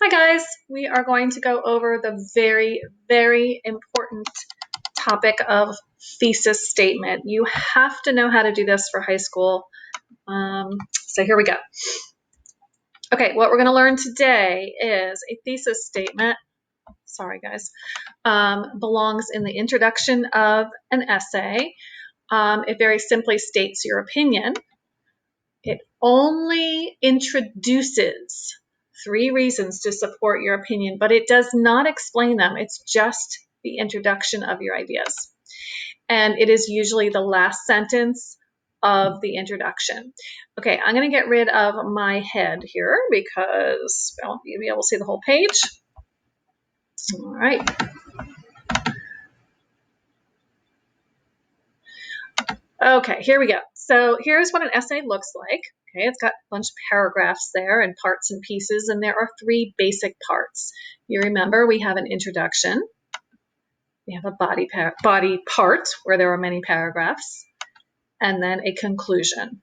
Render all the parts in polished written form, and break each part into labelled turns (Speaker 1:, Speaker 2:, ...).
Speaker 1: Hi guys, we are going to go over the very important topic of thesis statement. You have to know how to do this for high school. So here we go. Okay, what we're going to learn today is a thesis statement, sorry guys, belongs in the introduction of an essay. It very simply states your opinion. It only introduces 3 reasons to support your opinion, but it does not explain them. It's just the introduction of your ideas. And it is usually the last sentence of the introduction. Okay, I'm going to get rid of my head here because I want you to be able to see the whole page. All right. Okay, here we go. So here's what an essay looks like. Okay, it's got a bunch of paragraphs there and parts and pieces, and there are 3 basic parts. You remember we have an introduction, we have a body part where there are many paragraphs, and then a conclusion.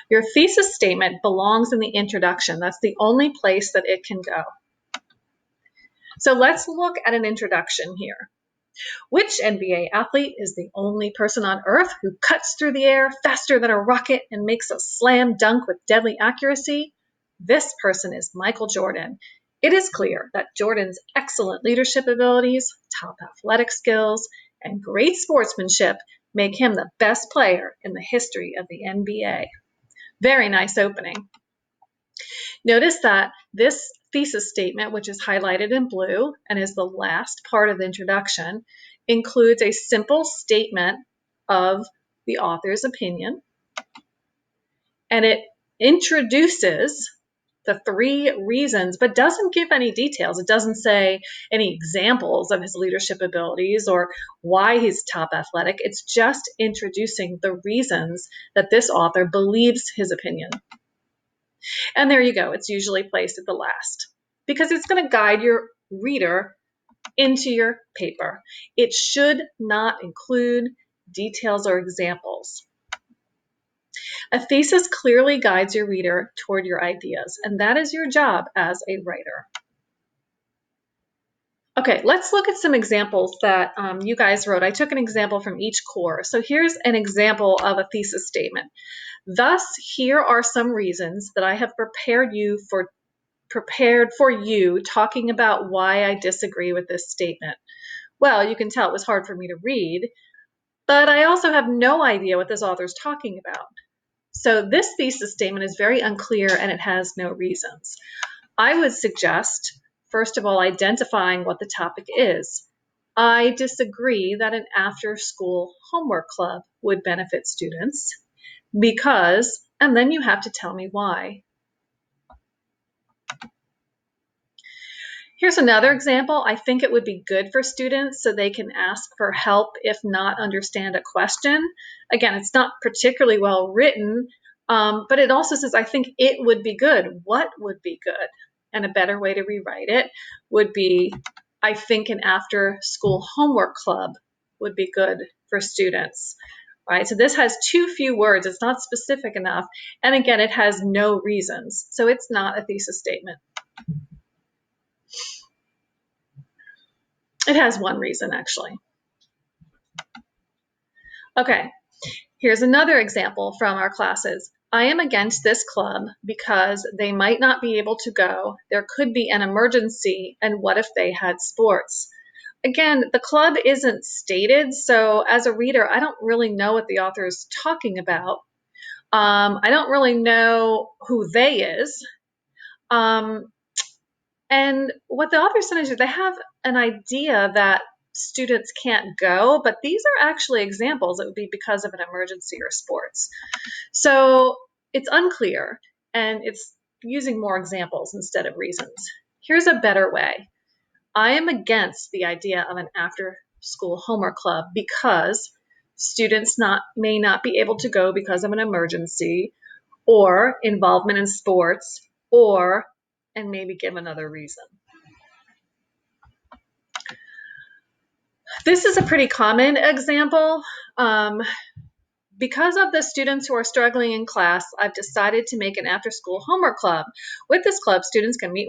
Speaker 1: Your thesis statement belongs in the introduction. That's the only place that it can go. So let's look at an introduction here. Which NBA athlete is the only person on earth who cuts through the air faster than a rocket and makes a slam dunk with deadly accuracy? This person is Michael Jordan. It is clear that Jordan's excellent leadership abilities, top athletic skills, and great sportsmanship make him the best player in the history of the NBA. Very nice opening. Notice that this thesis statement, which is highlighted in blue and is the last part of the introduction, includes a simple statement of the author's opinion, and it introduces the 3 reasons, but doesn't give any details. It doesn't say any examples of his leadership abilities or why he's top athletic. It's just introducing the reasons that this author believes his opinion. And there you go. It's usually placed at the last because it's going to guide your reader into your paper. It should not include details or examples. A thesis clearly guides your reader toward your ideas, and that is your job as a writer. Okay, let's look at some examples that you guys wrote. I took an example from each core. So here's an example of a thesis statement. Thus, here are some reasons that I have prepared for you talking about why I disagree with this statement. Well, you can tell it was hard for me to read, but I also have no idea what this author is talking about. So this thesis statement is very unclear and it has no reasons. I would suggest, first of all, identifying what the topic is. I disagree that an after-school homework club would benefit students because, and then you have to tell me why. Here's another example. I think it would be good for students so they can ask for help if not understand a question. Again, it's not particularly well written, but it also says, I think it would be good. What would be good? And a better way to rewrite it would be, I think an after-school homework club would be good for students. Right? So this has too few words. It's not specific enough. And again, it has no reasons. So it's not a thesis statement. It has one reason, actually. Okay, here's another example from our classes. I am against this club because they might not be able to go. There could be an emergency, and what if they had sports? Again, the club isn't stated, so as a reader, I don't really know what the author is talking about. I don't really know who they is. And what the author said is they have an idea that students can't go, but these are actually examples. It would be because of an emergency or sports. So it's unclear, and it's using more examples instead of reasons. Here's a better way. I am against the idea of an after-school homework club because students may not be able to go because of an emergency or involvement in sports or, and maybe give another reason. This is a pretty common example. Because of the students who are struggling in class, I've decided to make an after-school homework club. With this club, students can meet